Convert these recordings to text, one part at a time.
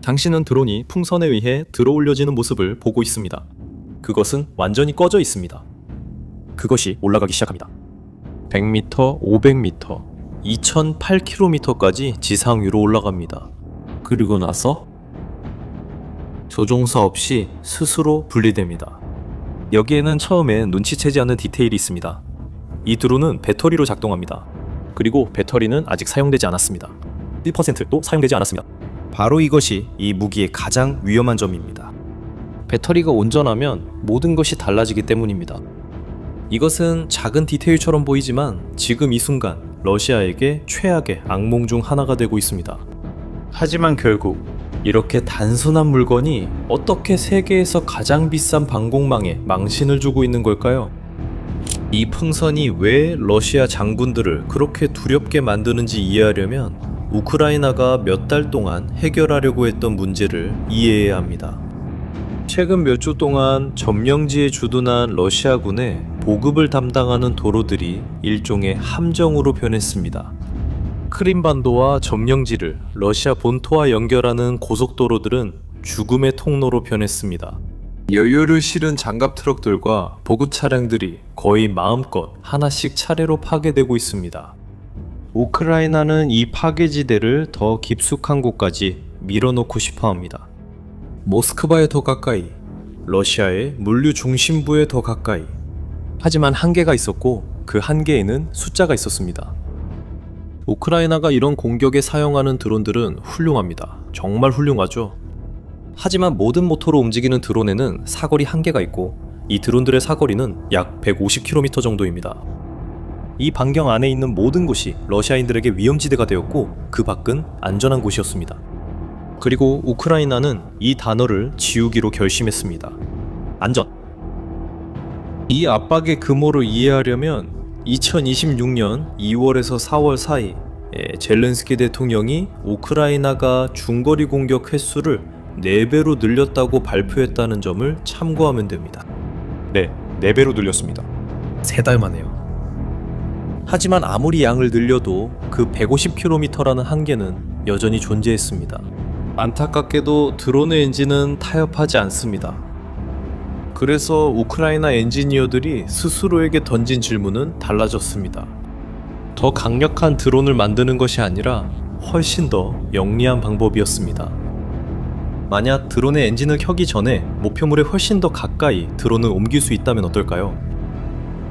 당신은 드론이 풍선에 의해 들어올려지는 모습을 보고 있습니다. 그것은 완전히 꺼져 있습니다. 그것이 올라가기 시작합니다. 100m, 500m, 2008km까지 지상 위로 올라갑니다. 그리고 나서 조종사 없이 스스로 분리됩니다. 여기에는 처음에 눈치채지 않는 디테일이 있습니다. 이 드론은 배터리로 작동합니다. 그리고 배터리는 아직 사용되지 않았습니다. 1%도 사용되지 않았습니다. 바로 이것이 이 무기의 가장 위험한 점입니다. 배터리가 온전하면 모든 것이 달라지기 때문입니다. 이것은 작은 디테일처럼 보이지만 지금 이 순간 러시아에게 최악의 악몽 중 하나가 되고 있습니다. 하지만 결국 이렇게 단순한 물건이 어떻게 세계에서 가장 비싼 방공망에 망신을 주고 있는 걸까요? 이 풍선이 왜 러시아 장군들을 그렇게 두렵게 만드는지 이해하려면 우크라이나가 몇 달 동안 해결하려고 했던 문제를 이해해야 합니다. 최근 몇 주 동안 점령지에 주둔한 러시아군의 보급을 담당하는 도로들이 일종의 함정으로 변했습니다. 크림반도와 점령지를 러시아 본토와 연결하는 고속도로들은 죽음의 통로로 변했습니다. 연료를 실은 장갑 트럭들과 보급 차량들이 거의 마음껏 하나씩 차례로 파괴되고 있습니다. 우크라이나는 이 파괴지대를 더 깊숙한 곳까지 밀어놓고 싶어 합니다. 모스크바에 더 가까이, 러시아의 물류 중심부에 더 가까이. 하지만 한계가 있었고 그 한계에는 숫자가 있었습니다. 우크라이나가 이런 공격에 사용하는 드론들은 훌륭합니다. 정말 훌륭하죠. 하지만 모든 모터로 움직이는 드론에는 사거리 한계가 있고 이 드론들의 사거리는 약 150km 정도입니다. 이 반경 안에 있는 모든 곳이 러시아인들에게 위험지대가 되었고 그 밖은 안전한 곳이었습니다. 그리고 우크라이나는 이 단어를 지우기로 결심했습니다. 안전. 이 압박의 규모를 이해하려면 2026년 2월에서 4월 사이 젤렌스키 대통령이 우크라이나가 중거리 공격 횟수를 4배로 늘렸다고 발표했다는 점을 참고하면 됩니다. 네, 4배로 늘렸습니다. 3달 만에요. 하지만 아무리 양을 늘려도 그 150km라는 한계는 여전히 존재했습니다. 안타깝게도 드론의 엔진은 타협하지 않습니다. 그래서 우크라이나 엔지니어들이 스스로에게 던진 질문은 달라졌습니다. 더 강력한 드론을 만드는 것이 아니라 훨씬 더 영리한 방법이었습니다. 만약 드론의 엔진을 켜기 전에 목표물에 훨씬 더 가까이 드론을 옮길 수 있다면 어떨까요?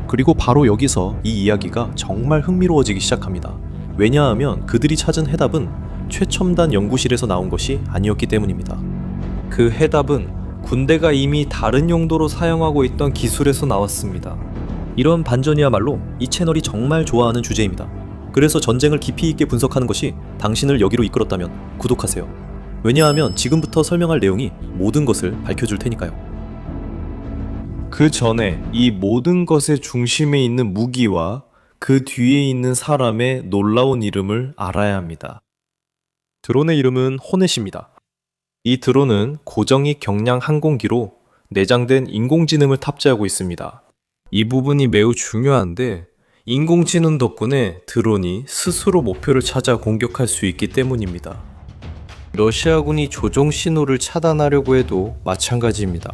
그리고 바로 여기서 이 이야기가 정말 흥미로워지기 시작합니다. 왜냐하면 그들이 찾은 해답은 최첨단 연구실에서 나온 것이 아니었기 때문입니다. 그 해답은 군대가 이미 다른 용도로 사용하고 있던 기술에서 나왔습니다. 이런 반전이야말로 이 채널이 정말 좋아하는 주제입니다. 그래서 전쟁을 깊이 있게 분석하는 것이 당신을 여기로 이끌었다면 구독하세요. 왜냐하면 지금부터 설명할 내용이 모든 것을 밝혀줄 테니까요. 그 전에 이 모든 것의 중심에 있는 무기와 그 뒤에 있는 사람의 놀라운 이름을 알아야 합니다. 드론의 이름은 호넷입니다. 이 드론은 고정익 경량 항공기로 내장된 인공지능을 탑재하고 있습니다. 이 부분이 매우 중요한데 인공지능 덕분에 드론이 스스로 목표를 찾아 공격할 수 있기 때문입니다. 러시아군이 조종 신호를 차단하려고 해도 마찬가지입니다.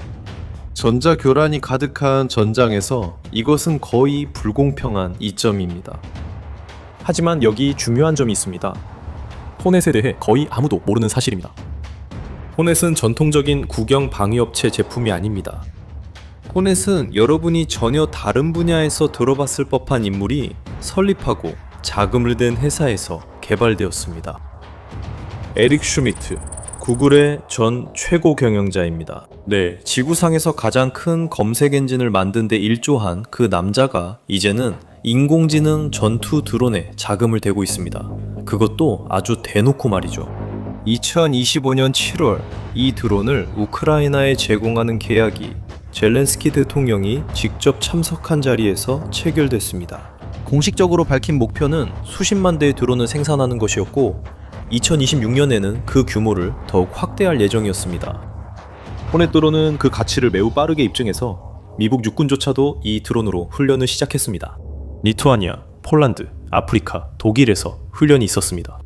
전자교란이 가득한 전장에서 이것은 거의 불공평한 이점입니다. 하지만 여기 중요한 점이 있습니다. 호넷에 대해 거의 아무도 모르는 사실입니다. 호넷은 전통적인 국영 방위업체 제품이 아닙니다. 호넷은 여러분이 전혀 다른 분야에서 들어봤을 법한 인물이 설립하고 자금을 댄 회사에서 개발되었습니다. 에릭 슈미트, 구글의 전 최고 경영자입니다. 네, 지구상에서 가장 큰 검색 엔진을 만든 데 일조한 그 남자가 이제는 인공지능 전투 드론에 자금을 대고 있습니다. 그것도 아주 대놓고 말이죠. 2025년 7월 이 드론을 우크라이나에 제공하는 계약이 젤렌스키 대통령이 직접 참석한 자리에서 체결됐습니다. 공식적으로 밝힌 목표는 수십만 대의 드론을 생산하는 것이었고 2026년에는 그 규모를 더욱 확대할 예정이었습니다. 호넷 드론은 그 가치를 매우 빠르게 입증해서 미국 육군조차도 이 드론으로 훈련을 시작했습니다. 리투아니아, 폴란드, 아프리카, 독일에서 훈련이 있었습니다.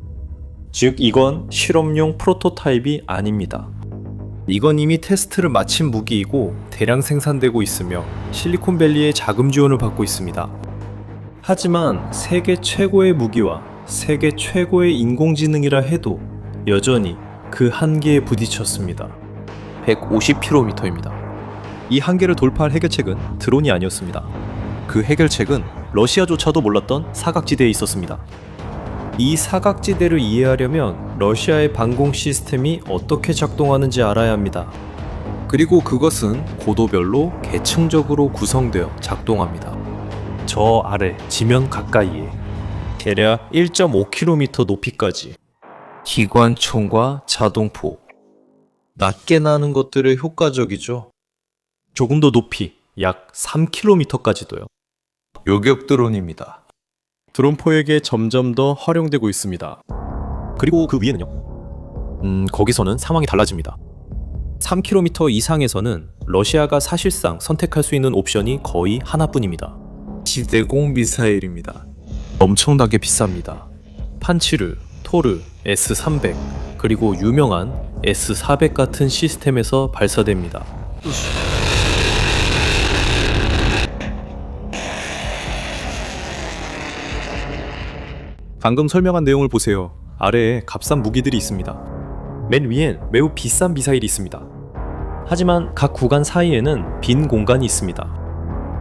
즉 이건 실험용 프로토타입이 아닙니다. 이건 이미 테스트를 마친 무기이고 대량 생산되고 있으며 실리콘밸리의 자금 지원을 받고 있습니다. 하지만 세계 최고의 무기와 세계 최고의 인공지능이라 해도 여전히 그 한계에 부딪혔습니다. 150km입니다. 이 한계를 돌파할 해결책은 드론이 아니었습니다. 그 해결책은 러시아조차도 몰랐던 사각지대에 있었습니다. 이 사각지대를 이해하려면 러시아의 방공 시스템이 어떻게 작동하는지 알아야 합니다. 그리고 그것은 고도별로 계층적으로 구성되어 작동합니다. 저 아래 지면 가까이에 대략 1.5km 높이까지 기관총과 자동포, 낮게 나는 것들이 효과적이죠. 조금 더 높이 약 3km까지도요. 요격 드론입니다. 드론포에게 점점 더 활용되고 있습니다. 그리고 그 위에는요. 거기서는 상황이 달라집니다. 3km 이상에서는 러시아가 사실상 선택할 수 있는 옵션이 거의 하나뿐입니다. 지대공 미사일입니다. 엄청나게 비쌉니다. 판치르, 토르, S-300, 그리고 유명한 S-400 같은 시스템에서 발사됩니다. 방금 설명한 내용을 보세요. 아래에 값싼 무기들이 있습니다. 맨 위엔 매우 비싼 미사일이 있습니다. 하지만 각 구간 사이에는 빈 공간이 있습니다.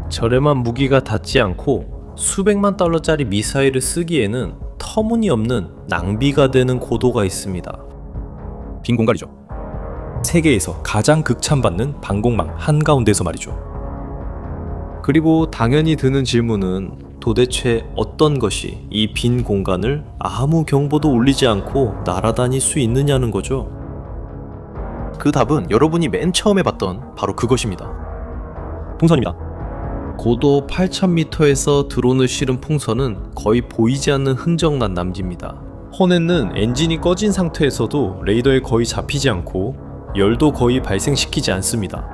저렴한 무기가 닿지 않고 수백만 달러짜리 미사일을 쓰기에는 터무니없는 낭비가 되는 고도가 있습니다. 빈 공간이죠. 세계에서 가장 극찬받는 방공망 한가운데서 말이죠. 그리고 당연히 드는 질문은 도대체 어떤 것이 이 빈 공간을 아무 경보도 울리지 않고 날아다닐 수 있느냐는 거죠. 그 답은 여러분이 맨 처음에 봤던 바로 그것입니다. 풍선입니다. 고도 8,000m에서 드론을 실은 풍선은 거의 보이지 않는 흔적만 남깁니다. 호넷은 엔진이 꺼진 상태에서도 레이더에 거의 잡히지 않고 열도 거의 발생시키지 않습니다.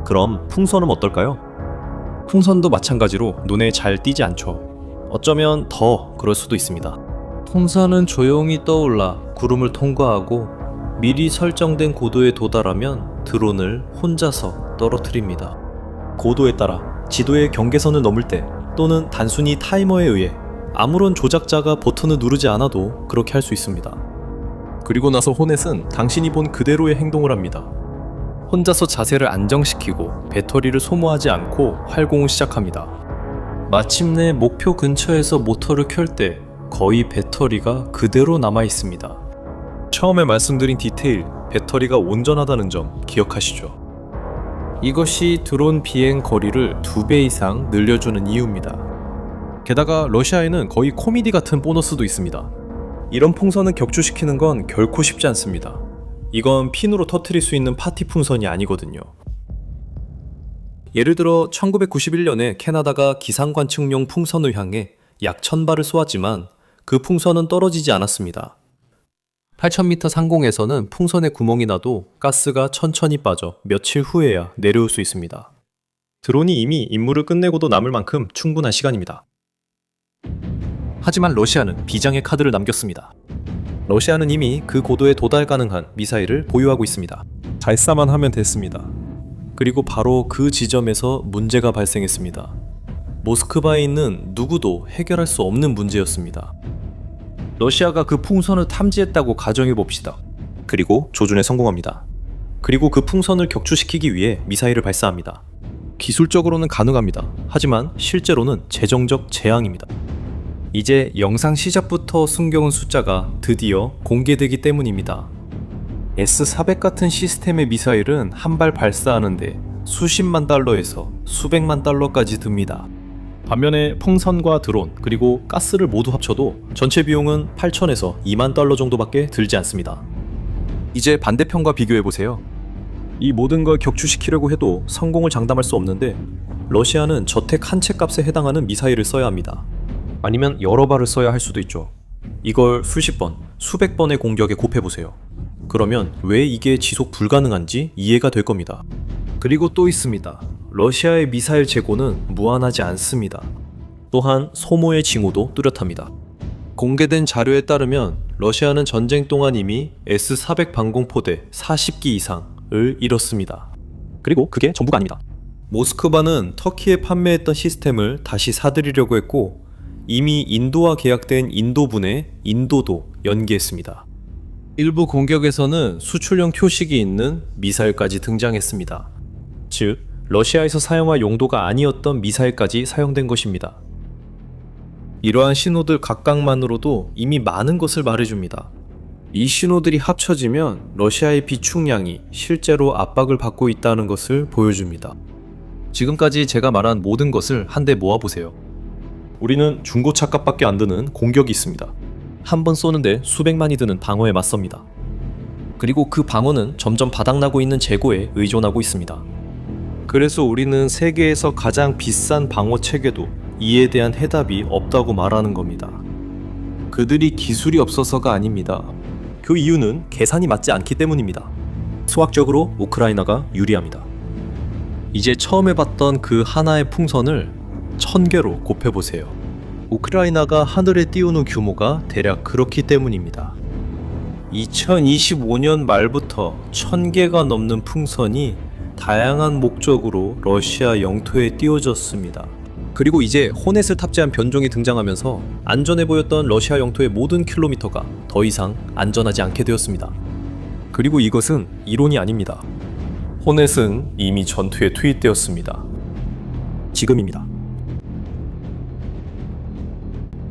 그럼 풍선은 어떨까요? 풍선도 마찬가지로 눈에 잘 띄지 않죠. 어쩌면 더 그럴 수도 있습니다. 풍선은 조용히 떠올라 구름을 통과하고 미리 설정된 고도에 도달하면 드론을 혼자서 떨어뜨립니다. 고도에 따라 지도의 경계선을 넘을 때 또는 단순히 타이머에 의해 아무런 조작자가 버튼을 누르지 않아도 그렇게 할 수 있습니다. 그리고 나서 호넷은 당신이 본 그대로의 행동을 합니다. 혼자서 자세를 안정시키고 배터리를 소모하지 않고 활공을 시작합니다. 마침내 목표 근처에서 모터를 켤 때 거의 배터리가 그대로 남아 있습니다. 처음에 말씀드린 디테일, 배터리가 온전하다는 점 기억하시죠? 이것이 드론 비행 거리를 2배 이상 늘려주는 이유입니다. 게다가 러시아에는 거의 코미디 같은 보너스도 있습니다. 이런 풍선을 격추시키는 건 결코 쉽지 않습니다. 이건 핀으로 터뜨릴 수 있는 파티 풍선이 아니거든요. 예를 들어 1991년에 캐나다가 기상관측용 풍선을 향해 약 1000발을 쏘았지만 그 풍선은 떨어지지 않았습니다. 8000m 상공에서는 풍선에 구멍이 나도 가스가 천천히 빠져 며칠 후에야 내려올 수 있습니다. 드론이 이미 임무를 끝내고도 남을 만큼 충분한 시간입니다. 하지만 러시아는 비장의 카드를 남겼습니다. 러시아는 이미 그 고도에 도달 가능한 미사일을 보유하고 있습니다. 발사만 하면 됐습니다. 그리고 바로 그 지점에서 문제가 발생했습니다. 모스크바에 있는 누구도 해결할 수 없는 문제였습니다. 러시아가 그 풍선을 탐지했다고 가정해 봅시다. 그리고 조준에 성공합니다. 그리고 그 풍선을 격추시키기 위해 미사일을 발사합니다. 기술적으로는 가능합니다. 하지만 실제로는 재정적 재앙입니다. 이제 영상 시작부터 숨겨온 숫자가 드디어 공개되기 때문입니다. S-400 같은 시스템의 미사일은 한 발 발사하는데 수십만 달러에서 수백만 달러까지 듭니다. 반면에 풍선과 드론 그리고 가스를 모두 합쳐도 전체 비용은 8천에서 2만 달러 정도밖에 들지 않습니다. 이제 반대편과 비교해보세요. 이 모든 걸 격추시키려고 해도 성공을 장담할 수 없는데 러시아는 저택 한 채 값에 해당하는 미사일을 써야 합니다. 아니면 여러 발을 써야 할 수도 있죠. 이걸 수십 번, 수백 번의 공격에 곱해보세요. 그러면 왜 이게 지속 불가능한지 이해가 될 겁니다. 그리고 또 있습니다. 러시아의 미사일 재고는 무한하지 않습니다. 또한 소모의 징후도 뚜렷합니다. 공개된 자료에 따르면 러시아는 전쟁 동안 이미 S-400 방공포대 40기 이상을 잃었습니다. 그리고 그게 전부가 아닙니다. 모스크바는 터키에 판매했던 시스템을 다시 사들이려고 했고 이미 인도와 계약된 인도분에 인도도 연기했습니다. 일부 공격에서는 수출용 표식이 있는 미사일까지 등장했습니다. 즉, 러시아에서 사용할 용도가 아니었던 미사일까지 사용된 것입니다. 이러한 신호들 각각만으로도 이미 많은 것을 말해줍니다. 이 신호들이 합쳐지면 러시아의 비축량이 실제로 압박을 받고 있다는 것을 보여줍니다. 지금까지 제가 말한 모든 것을 한데 모아보세요. 우리는 중고차값밖에 안 드는 공격이 있습니다. 한 번 쏘는데 수백만이 드는 방어에 맞섭니다. 그리고 그 방어는 점점 바닥나고 있는 재고에 의존하고 있습니다. 그래서 우리는 세계에서 가장 비싼 방어 체계도 이에 대한 해답이 없다고 말하는 겁니다. 그들이 기술이 없어서가 아닙니다. 그 이유는 계산이 맞지 않기 때문입니다. 수학적으로 우크라이나가 유리합니다. 이제 처음 해봤던 그 하나의 풍선을 1000개로 곱해보세요. 우크라이나가 하늘에 띄우는 규모가 대략 그렇기 때문입니다. 2025년 말부터 1000개가 넘는 풍선이 다양한 목적으로 러시아 영토에 띄워졌습니다. 그리고 이제 호넷을 탑재한 변종이 등장하면서 안전해 보였던 러시아 영토의 모든 킬로미터가 더 이상 안전하지 않게 되었습니다. 그리고 이것은 이론이 아닙니다. 호넷은 이미 전투에 투입되었습니다. 지금입니다.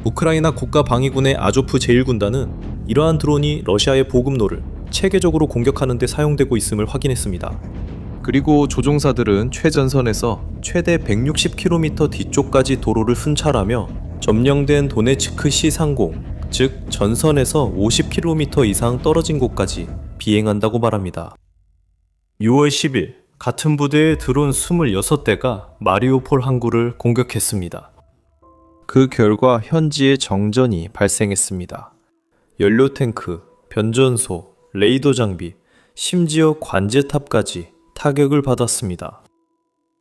우크라이나 국가방위군의 아조프 제1군단은 이러한 드론이 러시아의 보급로를 체계적으로 공격하는 데 사용되고 있음을 확인했습니다. 그리고 조종사들은 최전선에서 최대 160km 뒤쪽까지 도로를 순찰하며 점령된 도네츠크 시상공, 즉 전선에서 50km 이상 떨어진 곳까지 비행한다고 말합니다. 6월 10일 같은 부대의 드론 26대가 마리우폴 항구를 공격했습니다. 그 결과 현지에 정전이 발생했습니다. 연료 탱크, 변전소, 레이더 장비, 심지어 관제탑까지 타격을 받았습니다.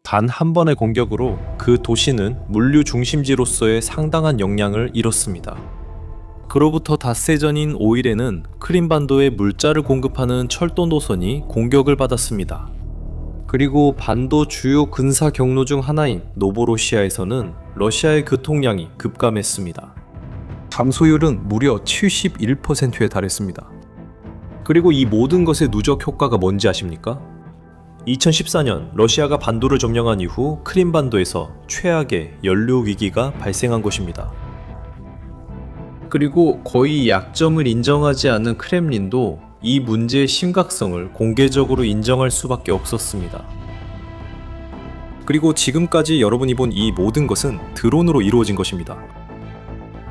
단 한 번의 공격으로 그 도시는 물류 중심지로서의 상당한 영향을 잃었습니다. 그로부터 닷새 전인 5일에는 크림반도에 물자를 공급하는 철도 노선이 공격을 받았습니다. 그리고 반도 주요 군사 경로 중 하나인 노보로시아에서는 러시아의 교통량이 급감했습니다. 감소율은 무려 71%에 달했습니다. 그리고 이 모든 것의 누적 효과가 뭔지 아십니까? 2014년 러시아가 반도를 점령한 이후 크림반도에서 최악의 연료 위기가 발생한 것입니다. 그리고 거의 약점을 인정하지 않는 크렘린도 이 문제의 심각성을 공개적으로 인정할 수밖에 없었습니다. 그리고 지금까지 여러분이 본 이 모든 것은 드론으로 이루어진 것입니다.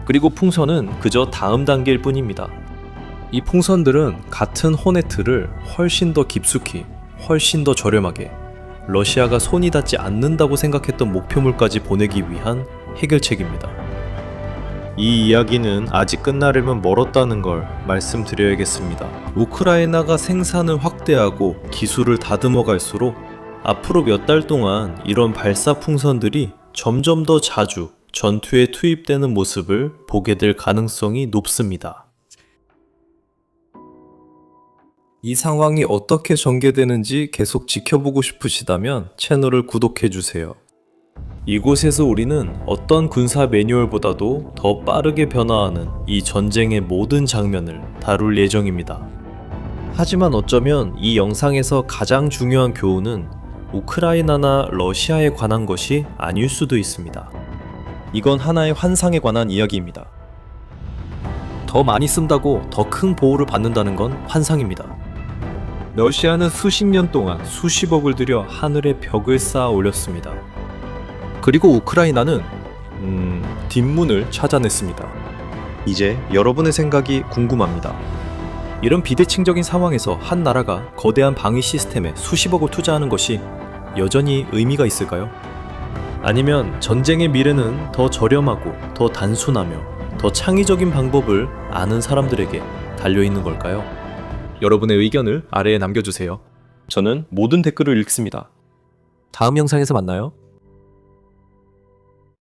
그리고 풍선은 그저 다음 단계일 뿐입니다. 이 풍선들은 같은 호네트를 훨씬 더 깊숙이, 훨씬 더 저렴하게 러시아가 손이 닿지 않는다고 생각했던 목표물까지 보내기 위한 해결책입니다. 이 이야기는 아직 끝나려면 멀었다는 걸 말씀드려야겠습니다. 우크라이나가 생산을 확대하고 기술을 다듬어 갈수록 앞으로 몇 달 동안 이런 발사 풍선들이 점점 더 자주 전투에 투입되는 모습을 보게 될 가능성이 높습니다. 이 상황이 어떻게 전개되는지 계속 지켜보고 싶으시다면 채널을 구독해주세요. 이곳에서 우리는 어떤 군사 매뉴얼보다도 더 빠르게 변화하는 이 전쟁의 모든 장면을 다룰 예정입니다. 하지만 어쩌면 이 영상에서 가장 중요한 교훈은 우크라이나나 러시아에 관한 것이 아닐 수도 있습니다. 이건 하나의 환상에 관한 이야기입니다. 더 많이 쓴다고 더 큰 보호를 받는다는 건 환상입니다. 러시아는 수십 년 동안 수십억을 들여 하늘에 벽을 쌓아 올렸습니다. 그리고 우크라이나는 뒷문을 찾아냈습니다. 이제 여러분의 생각이 궁금합니다. 이런 비대칭적인 상황에서 한 나라가 거대한 방위 시스템에 수십억을 투자하는 것이 여전히 의미가 있을까요? 아니면 전쟁의 미래는 더 저렴하고 더 단순하며 더 창의적인 방법을 아는 사람들에게 달려있는 걸까요? 여러분의 의견을 아래에 남겨주세요. 저는 모든 댓글을 읽습니다. 다음 영상에서 만나요.